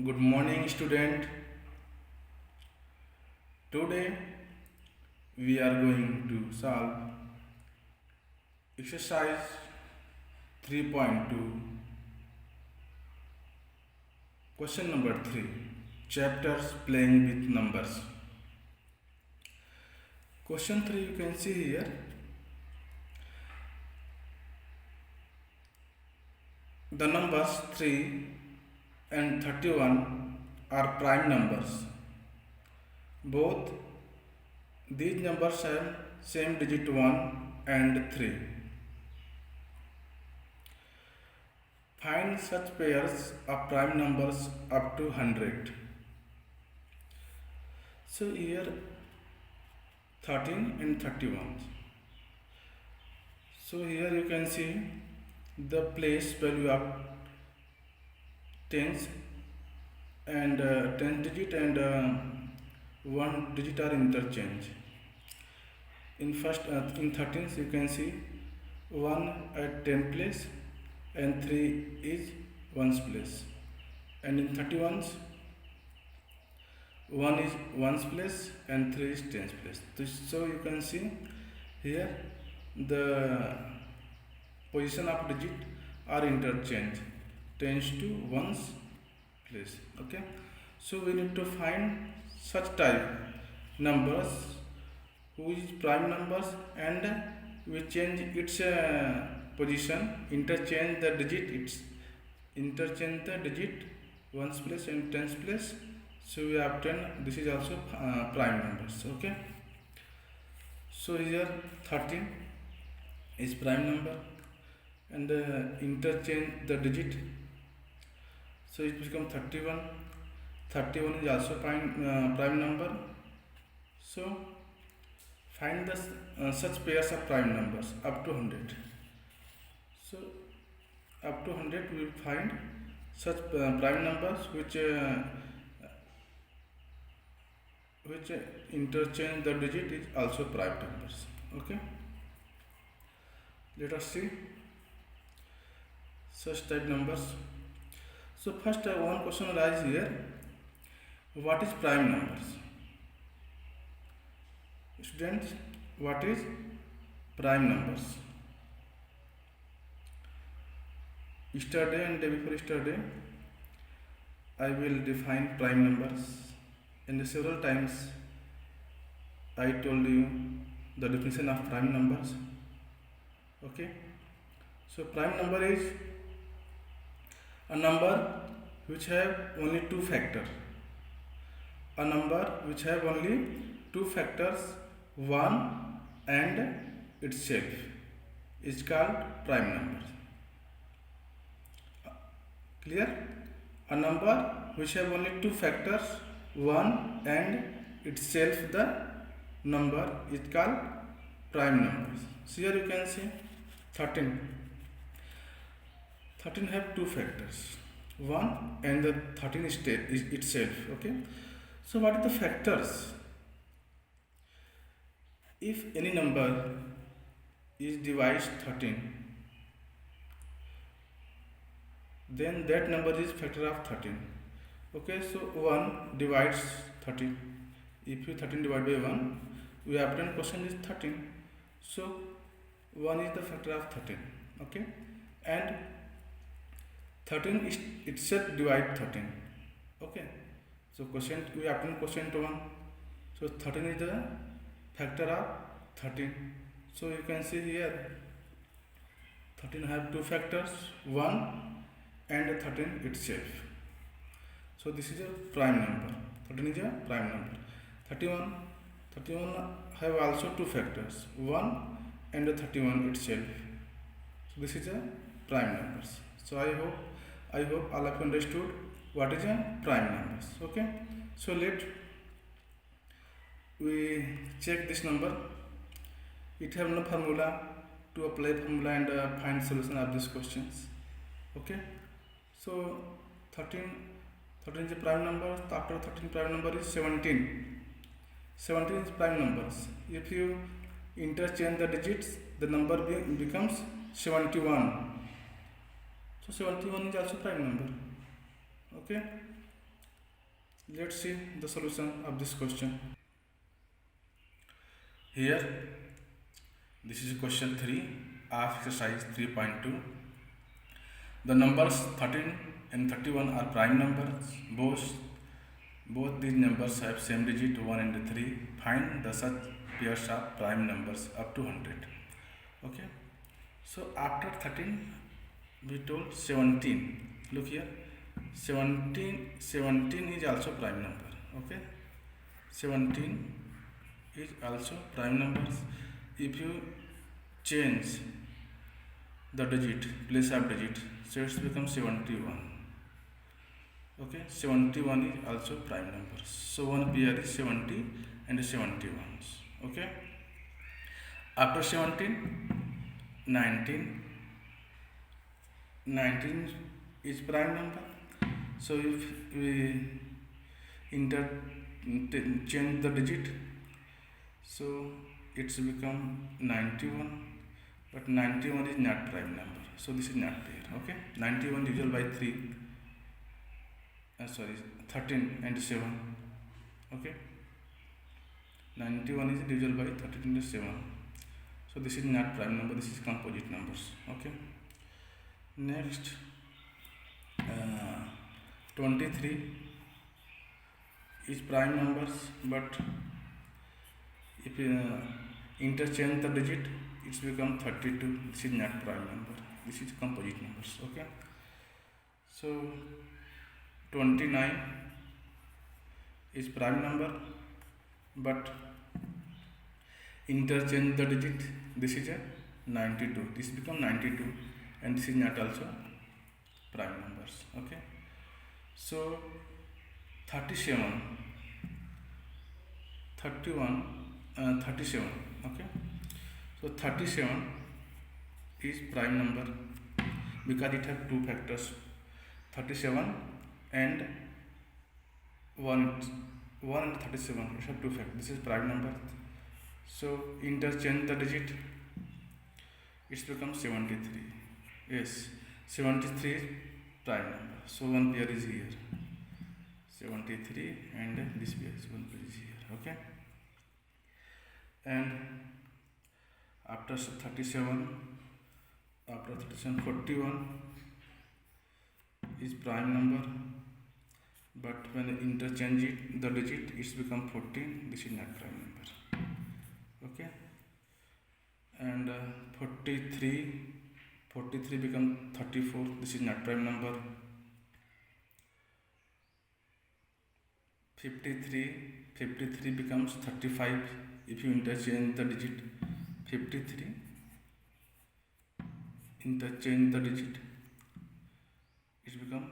Good morning, student. Today we are going to solve exercise 3.2, question number 3, chapters playing with numbers. Question 3 you can see here. The numbers 3 and 31 are prime numbers. Both these numbers have same digit 1 and 3. Find such pairs of prime numbers up to 100. So here 13 and 31. So here you can see the place value of tens and 10 digit and 1 digit are interchange. In 13th you can see 1 at 10 place and 3 is 1's place, and in 31's 1 is 1's place and 3 is 10's place. So you can see here the position of digit are interchanged, tends to 1's place. Okay, so we need to find such type numbers who is prime numbers, and we change its position, interchange the digit 1's place and 10's place, so we obtain this is also prime numbers. Okay, so here 13 is prime number, and interchange the digit, so it becomes 31. 31 is also prime number. So find the such pairs of prime numbers up to 100. So up to 100 we will find such prime numbers which interchange the digit is also prime numbers. Okay, let us see such type numbers. So first one question arises here: what is prime numbers? Students, what is prime numbers? Yesterday and day before yesterday I will define prime numbers, and several times I told you the definition of prime numbers. Okay, so prime number is a number which have only two factors. A number which have only two factors, 1 and itself, is called prime number. Clear? A number which have only two factors, 1 and itself, the number is called prime numbers. So here you can see 13. 13 have two factors, 1 and the 13 is itself. Okay, so what are the factors? If any number is divides 13, then that number is factor of 13. Okay, so 1 divides 13. If you 13 divided by 1, we obtain question is 13. So 1 is the factor of 13. Okay, and 13 is itself divide 13. Okay, so question we obtain quotient 1. So 13 is the factor of 13. So you can see here 13 have two factors, 1 and 13 itself. So this is a prime number. 13 is a prime number. 31 have also two factors, 1 and 31 itself. So this is a prime numbers. So I hope all of you understood what is a prime numbers. Okay, so let we check this number. It have no formula to apply formula and find solution of these questions. Okay, so 13 is a prime number. After 13 prime number is 17. 17 is prime numbers. If you interchange the digits, the number becomes 71. So 71 is also prime number. Okay, Let's see the solution of this question. Here, this is question 3 of exercise 3.2. The numbers 13 and 31 are prime numbers. Both these numbers have same digit 1 and 3. Find the such pairs of prime numbers up to 100. Okay. So after 13, we told 17. Look here. 17 is also prime number. Okay. 17 is also prime numbers. If you change the digit, place of digit, so it's become 71. Okay, 71 is also prime number. So one pair is 70 and 71. Okay. After 17, 19. 19 is prime number. So if we change the digit, so it's become 91, but 91 is not prime number, so this is not pair. Okay, 91 divisible by 3, 13 and 7. Okay, 91 is divisible by 13 and 7, so this is not prime number, this is composite numbers. Okay, next 23 is prime numbers, but if you interchange the digit, it's become 32. This is not prime number, this is composite numbers. Okay, so 29 is prime number, but interchange the digit, this is a 92, this become 92, and this is not also prime numbers. Okay, so 37, 31, 37. Okay, so 37 is prime number because it has two factors, 37 and 1 and 37. It has two factors. This is prime number. So interchange the digit, it's become 73. Yes, 73 is prime number. So one pair is here, 73, and this pair is one pair is here. Okay, and after 37, 41 is prime number, but when interchange it, the digit, it's become 14. This is not prime number. Okay, and 43 become 34. This is not prime number. 53 becomes 35 if you interchange the digit. 53 interchange the digit, it become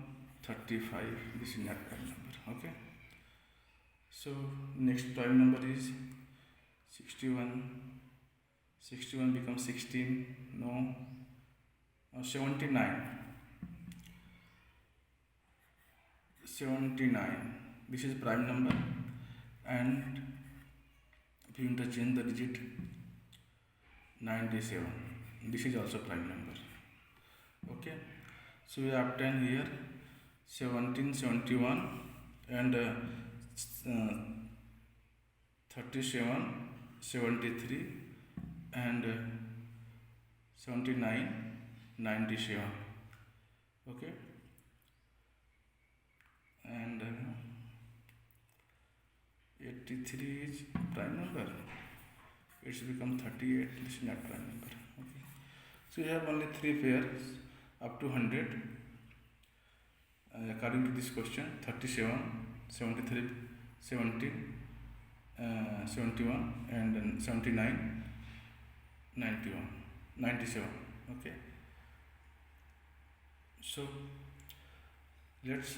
35. This is not prime number. Okay, so next prime number is 61. 61 becomes 16. No. 79. This is prime number, and if you interchange the digit, 97. This is also prime number. Okay, so we obtain here 17, 71, and 37, 73, and 79, 97. Okay, and 83 is prime number. It's become 38. This is not prime number. Okay, so you have only three pairs up to 100 according to this question: 37, 73, 70, 71, and 79, 91, 97. Okay, so let's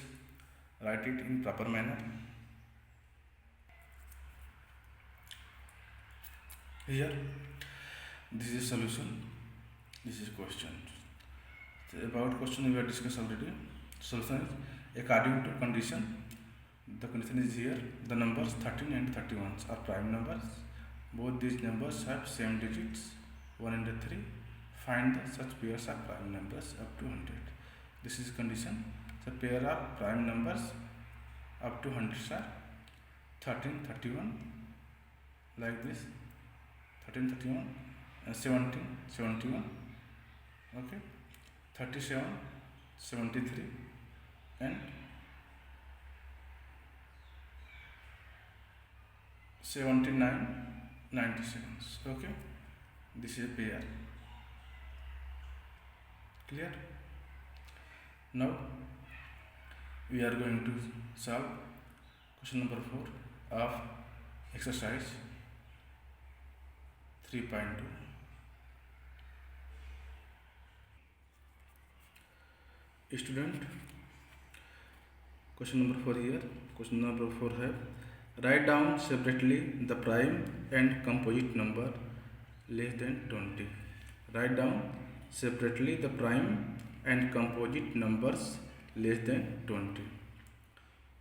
write it in proper manner. Here, this is solution, this is question. So about question we have discussed already. Solution is according to condition. The condition is here: the numbers 13 and 31 are prime numbers. Both these numbers have same digits 1 and 3. Find the such pairs of prime numbers up to 100. This is condition. The pair of prime numbers up to hundreds are 13, 31, like this, 13, 31, 17, 71, okay, 37, 73, and 79, 97. Okay, this is a pair. Clear? Now we are going to solve question number 4 of exercise 3.2. Student, question number 4 here. Question number 4 है, write down separately the prime and composite number less than 20. Write down separately the prime and composite numbers less than 20.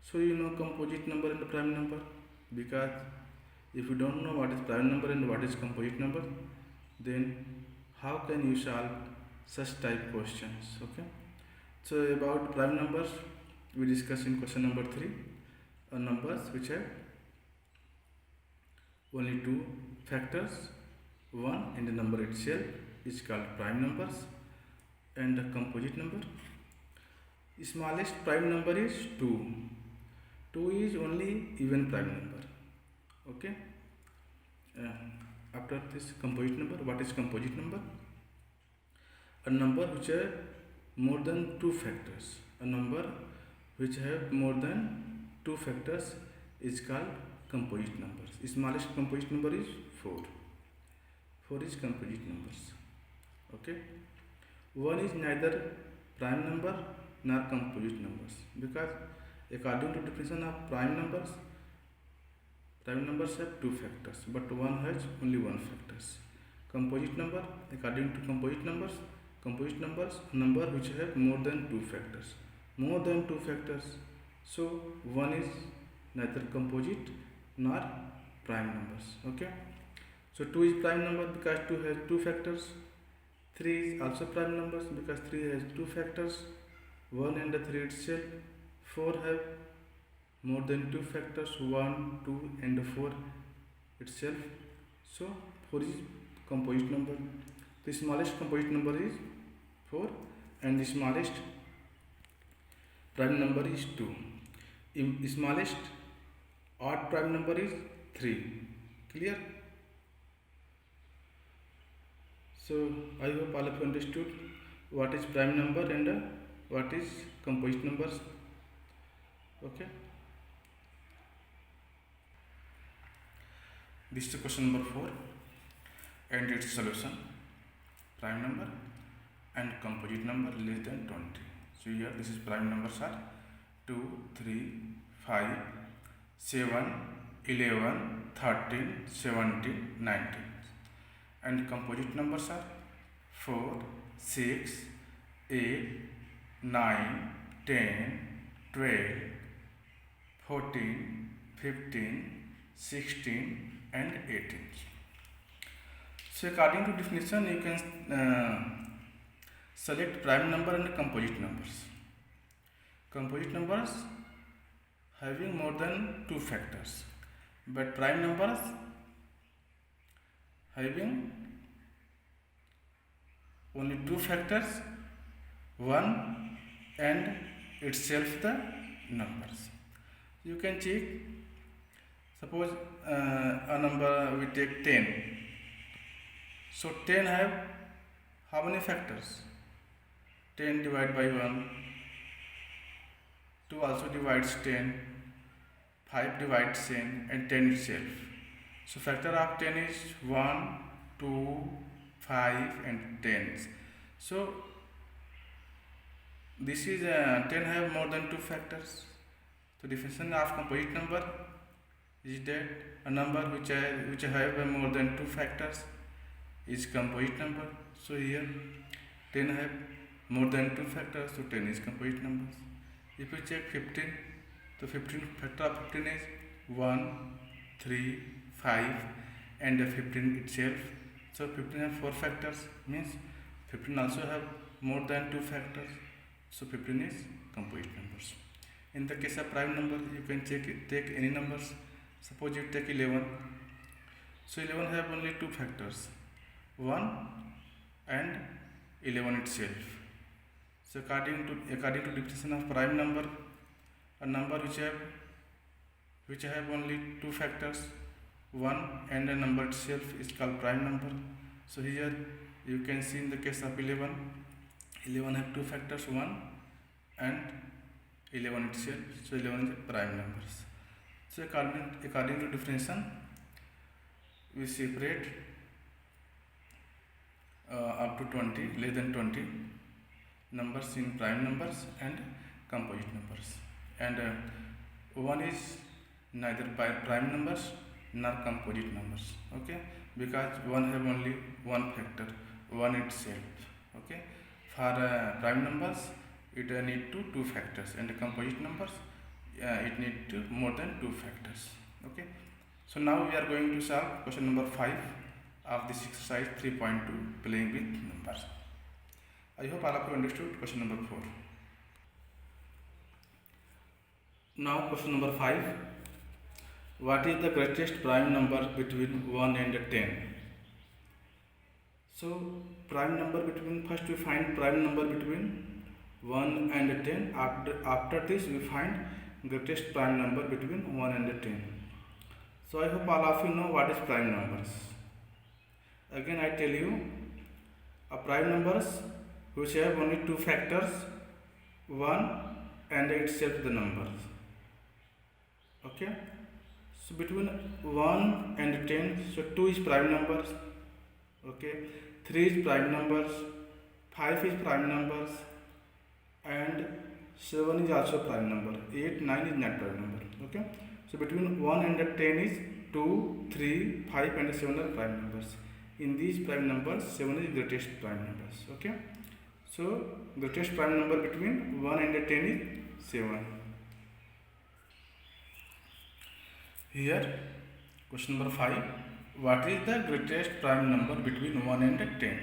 So you know composite number and the prime number, because if you don't know what is prime number and what is composite number, then how can you solve such type questions? Okay, so about prime numbers we discuss in question number 3. Numbers which have only two factors, 1 and the number itself is called prime numbers. And the composite number, smallest prime number is 2. 2 is only even prime number. Okay, after this composite number, what is composite number? A number which have more than two factors. A number which have more than two factors is called composite numbers. Smallest composite number is 4. 4 is composite numbers. Okay, 1 is neither prime number nor composite numbers, because according to definition of prime numbers have two factors, but 1 has only one factors. Composite number, according to composite numbers, number which have more than two factors. So 1 is neither composite nor prime numbers. Okay, so 2 is prime number because 2 has two factors. 3 is also prime numbers because 3 has two factors, 1 and 3 itself. 4 have more than two factors, 1, 2 and 4 itself. So 4 is composite number. The smallest composite number is 4 and the smallest prime number is 2. Smallest odd prime number is 3. Clear? So I hope all of you understood what is prime number and what is composite numbers. Okay, this is question number 4 and its solution. Prime number and composite number less than 20. So here this is prime numbers are 2, 3, 5, 7, 11, 13, 17, 19. And composite numbers are 4, 6, 8, 9, 10, 12, 14, 15, 16 and 18. So according to definition you can select prime number and composite numbers. Composite numbers having more than two factors, but prime numbers having only two factors, 1 and itself the numbers. You can check, suppose a number we take 10. So 10 have how many factors? 10 divided by 1, 2 also divides 10, 5 divides 10 and 10 itself. So factor of 10 is 1, 2, 5 and 10. So this is 10 have more than two factors. So definition of composite number is that a number which have more than two factors is composite number. So here 10 have more than two factors, so 10 is composite numbers. If you check 15, so 15 factor of 15 is 1, 3, 5 and 15 itself. So 15 have 4 factors, means 15 also have more than two factors. So 15 is composite numbers. In the case of prime number, you can take any numbers. Suppose you take 11. So 11 have only two factors, 1 and 11 itself. So according to definition of prime number, a number which have only two factors, 1 and a number itself, is called prime number. So here you can see in the case of 11 have two factors, 1 and 11 itself. So 11 is prime numbers. So according to definition, we separate up to 20, less than 20 numbers in prime numbers and composite numbers. And 1 is neither prime numbers nor composite numbers. Okay, because 1 have only one factor, 1 itself. Okay, for prime numbers it need two factors, and composite numbers it need to more than two factors. Okay, so now we are going to solve question number 5 of this exercise 3.2, playing with numbers. I hope all of you understood question number 4. Now question number 5. What is the greatest prime number between 1 and 10? So prime number between, first we find prime number between 1 and 10. After this we find greatest prime number between 1 and 10. So I hope all of you know what is prime numbers. Again I tell you, a prime numbers which have only two factors, 1 and itself the numbers. Okay, so between 1 and 10, so 2 is prime numbers. Okay, 3 is prime numbers, 5 is prime numbers, and 7 is also prime number. 8, 9 is not prime number. Okay, so between 1 and 10 is 2, 3, 5 and 7 are prime numbers. In these prime numbers, 7 is greatest prime numbers. Okay, so greatest prime number between 1 and 10 is 7. Here question number 5. What is the greatest prime number between 1 and 10?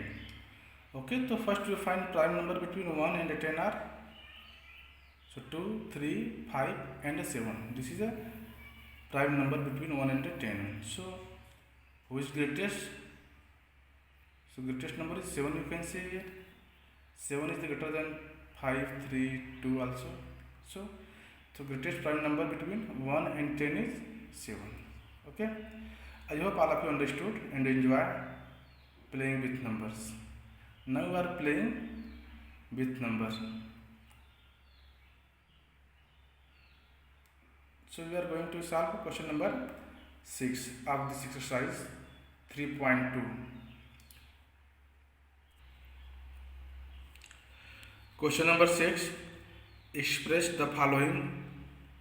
Okay, so first we find prime number between 1 and 10 are, so 2, 3, 5 and 7. This is a prime number between 1 and 10. So who is greatest? So greatest number is 7, you can see here. 7 is greater than 5, 3, 2 also. So greatest prime number between 1 and 10 is 7. Okay, I hope all of you understood and enjoy playing with numbers. Now we are playing with numbers. So we are going to solve question number 6 of this exercise 3.2. Question number 6. Express the following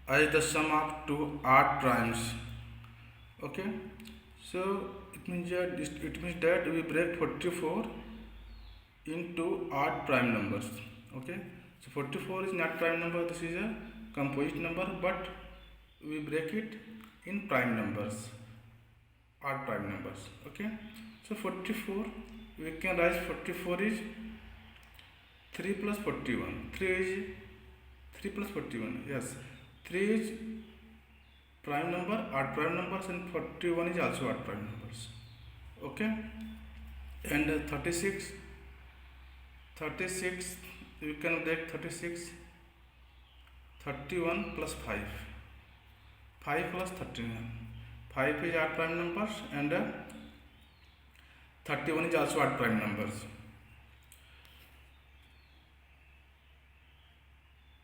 as the sum of two odd primes. Okay, so it means that we break 44 into odd prime numbers. Okay, so 44 is not prime number, this is a composite number, but we break it in prime numbers, odd prime numbers. Okay, so 44, we can write 44 is 3 plus 41. 3 plus 41, yes, 3 is prime number, odd prime numbers, and 41 is also odd prime numbers. Okay, and 36, you can break 36, 31 plus 5 plus 39. 5 is odd prime numbers and 31 is also odd prime numbers.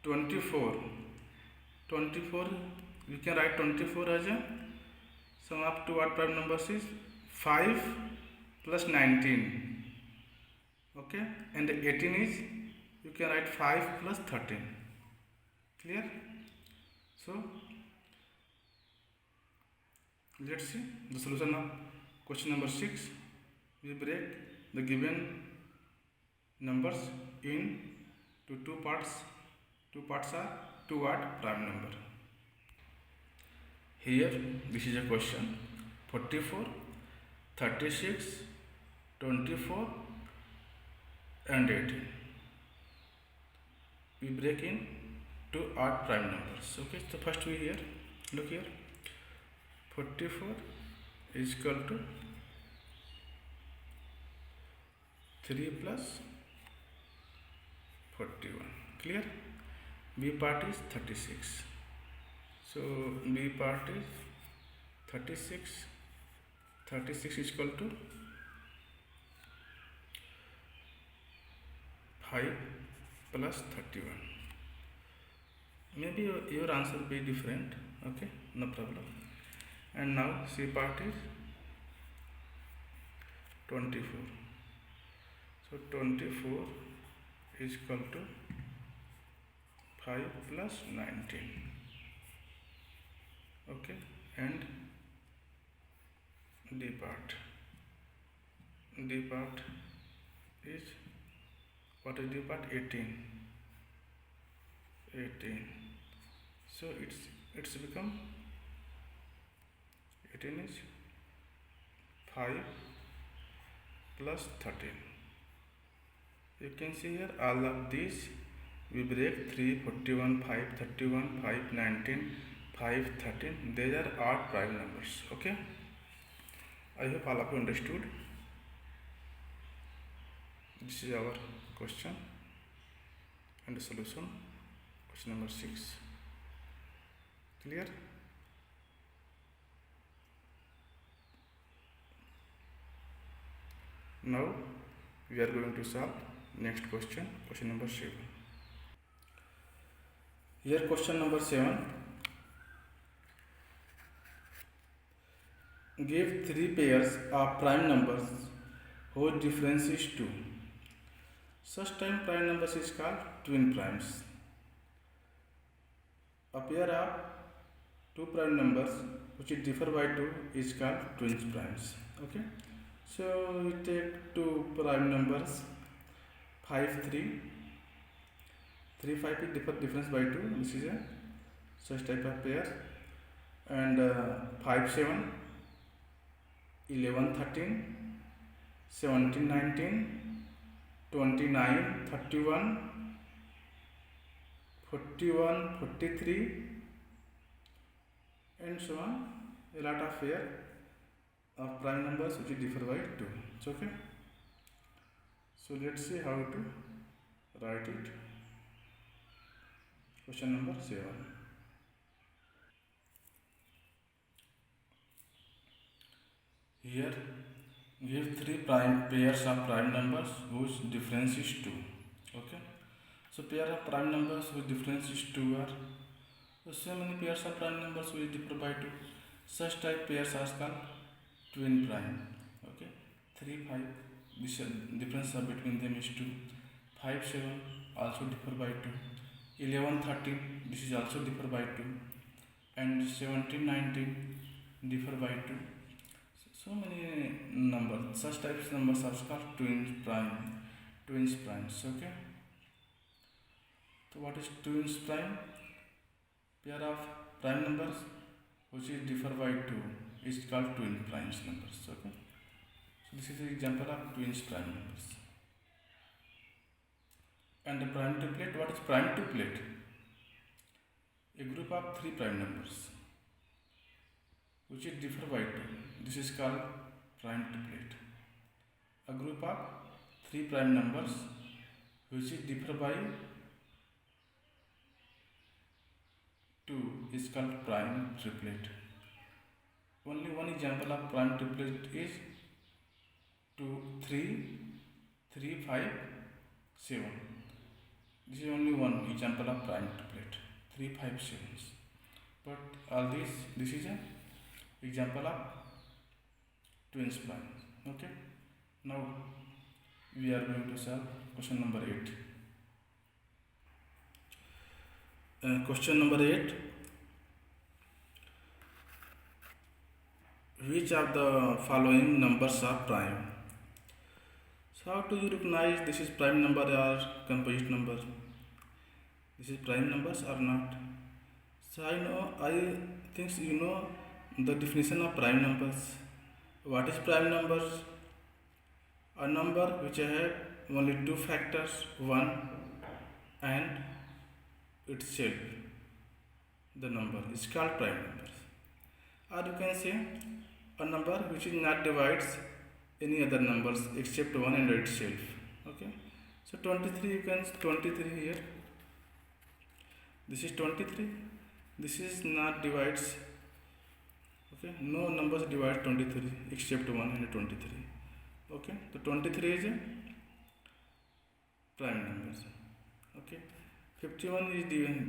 24, we can write 24 as a sum of two odd prime numbers is 5 plus 19. Okay, and 18 is, you can write 5 plus 13. Clear? So let's see the solution of question number 6. We break the given numbers into two parts. Two parts are two odd prime number. Here this is a question: 44, 36, 24 and 18. We break in two odd prime numbers. Okay, so first we here look here, 44 is equal to 3 plus 41. Clear? B part is 36. So B part is 36. 36 is equal to 5 plus 31. Maybe your answer will be different. Okay, no problem. And now C part is 24. So 24 is equal to 5 plus 19. Okay, and D part. D part is, what is D part? 18. 18. So it's become 18 is 5 plus 13. You can see here all of these we break 3, 41, 5, 31, 5, 19, 5, 13. These are odd prime numbers. Okay, I hope all of you understood. This is our question and the solution. Question number 6. Clear? Now we are going to solve next question, question number 7. Here question number 7. Give 3 pairs of prime numbers whose difference is 2. Such time prime numbers is called twin primes. A pair of 2 prime numbers which differ by 2 is called twin primes. Okay, so we take 2 prime numbers 5, 3. 3, 5 is difference by 2. This is a such type of pair. And 5, 7, 11, 13, 17, 19, 29, 31, 41, 43, and so on. A lot of pair of prime numbers which differ by 2. It's okay. So let's see how to write it. Question number 7. Here give 3 prime pairs of prime numbers whose difference is 2. Okay, so pair of prime numbers whose difference is 2 are so many pairs of prime numbers which differ by 2. Such type pairs are called twin prime. Okay, 3, 5, this difference between them is 2. 5, 7 also differ by 2. 11, 13, this is also differ by 2. And 17, 19 differ by 2. So many numbers, such types of numbers are called twins primes. Okay, so what is twins prime? Pair of prime numbers which is differ by 2 is called twin primes numbers. Okay, so this is an example of twins prime numbers. And the prime triplet, what is prime triplet? A group of 3 prime numbers which is differ by 2. This is called prime triplet. A group of 3 prime numbers which is differ by 2 is called prime triplet. Only one example of prime triplet is 2, 3, 3, 5, 7. This is only one example of prime triplet, 3, 5, 7. But all this is an example of twins prime. Okay, now we are going to solve question number 8. Question number 8. Which of the following numbers are prime? So how do you recognize this is prime number or composite number? This is prime numbers or not? So I think you know the definition of prime numbers. What is prime numbers? A number which have only 2 factors, 1 and itself, the number is called prime number. Or you can say a number which is not divides any other numbers except 1 and itself. Okay, so 23, you can 23 here, this is 23, this is not divides. Okay, no numbers divide 23 except 1 and 23. Okay, so 23 is a prime numbers. Okay, 51 is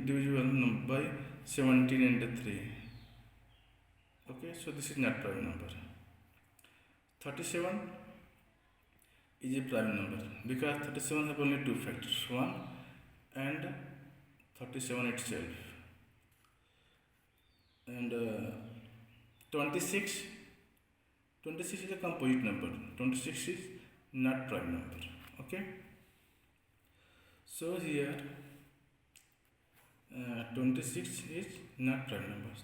divisible by 17 and 3. Okay, so this is not prime number. 37 is a prime number because 37 have only two factors, 1 and 37 itself. And 26 is a composite number. 26 is not prime number. Okay, so here 26 is not prime numbers.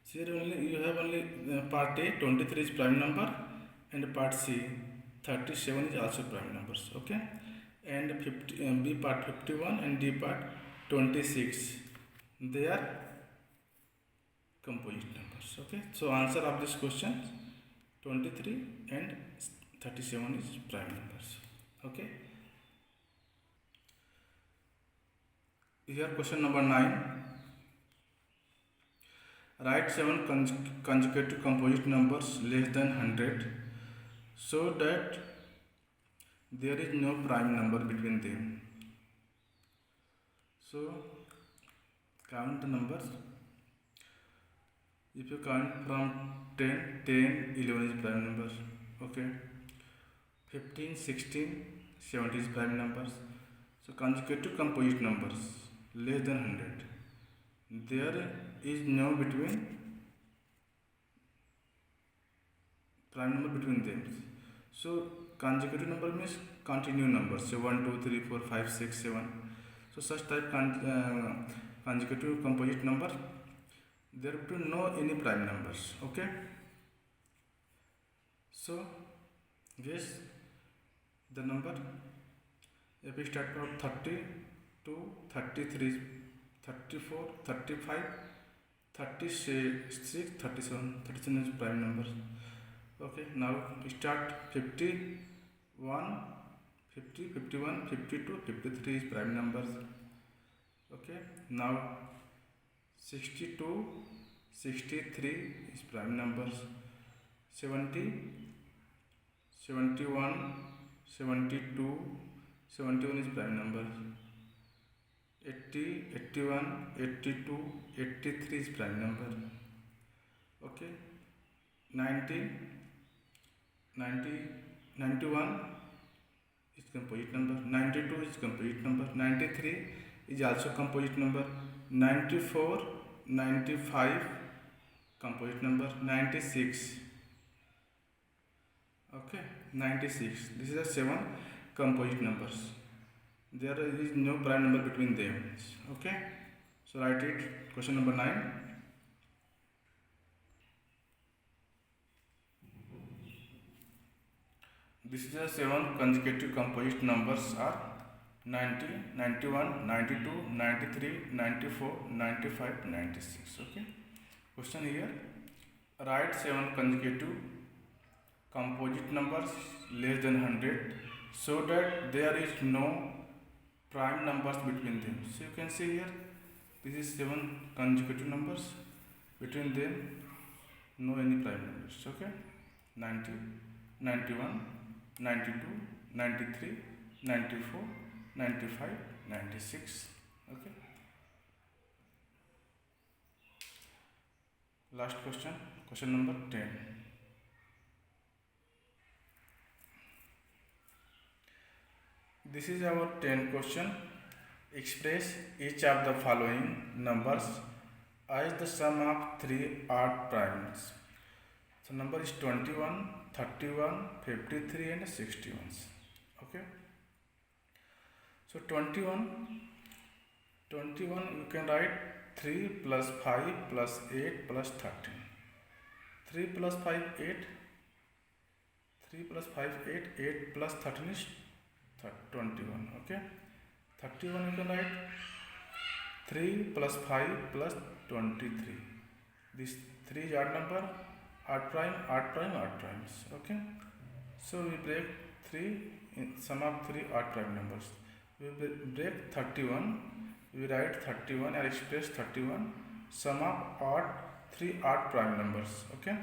So here only you have only part A, 23 is prime number, and part C, 37 is also prime numbers. Okay, and B part 51 and D part 26, they are composite numbers. Okay, so answer of this question, 23 and 37 is prime numbers. Okay, here question number 9. Write 7 consecutive composite numbers less than 100 so that there is no prime number between them. So count the numbers. If you count from 10, 11 is prime numbers. Okay, 15, 16, 17 is prime numbers. So consecutive composite numbers less than 100, there is no prime number between them. So consecutive number means continuous numbers. So 1, 2, 3, 4, 5, 6, 7. So such type consecutive composite number, there will be no any prime numbers. Okay, so guess the number. If we start from 30 to 33, 34, 35, 36, 37, 37 is prime numbers. Okay, now we start 51, 50, 51, 52, 53 is prime numbers. Okay, now 62, 63 is prime numbers. 70, 71, 72, 71 is prime numbers. 80, 81, 82, 83 is prime number. Okay, 90, 91 is composite number. 92 is composite number. 93 is also composite number. 94, 95 composite number. 96. Okay, 96. This is the 7 composite numbers. There is no prime number between them. Okay, so write it. Question number 9. This is the 7 consecutive composite numbers are 90, 91, 92, 93, 94, 95, 96. Okay, question here. Write 7 consecutive composite numbers less than 100 so that there is no prime numbers between them. So you can see here, this is 7 consecutive numbers, between them no any prime numbers. Okay, 90, 91, 92, 93, 94, 95, 96. Okay, last question, question number 10. This is our 10th question. Express each of the following numbers as the sum of 3 odd primes. So number is 21, 31, 53 and 61. Okay, so 21 you can write 3 plus 5 plus 8 plus 13. 3 plus 5 8, 3 plus 5 8, 8 plus 13 is 21. Okay, 31 you can write 3 plus 5 plus 23. This 3 is odd number, odd prime, odd prime, odd primes. Okay. So we break 3 in sum of 3 odd prime numbers. We break 31. We write 31 or express 31 sum of odd 3 odd prime numbers. Okay.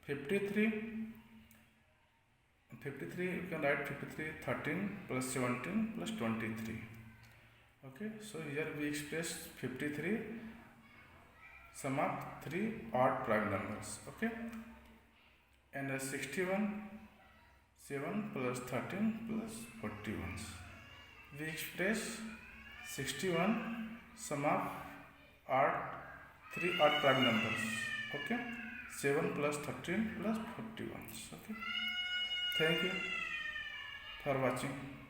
53, you can write 53 13 plus 17 plus 23. Okay, so here we express 53 sum of 3 odd prime numbers. Okay, and 61 7 plus 13 plus 41. We express 61 sum of odd 3 odd prime numbers. Okay, 7 plus 13 plus 41. Okay, thank you for watching.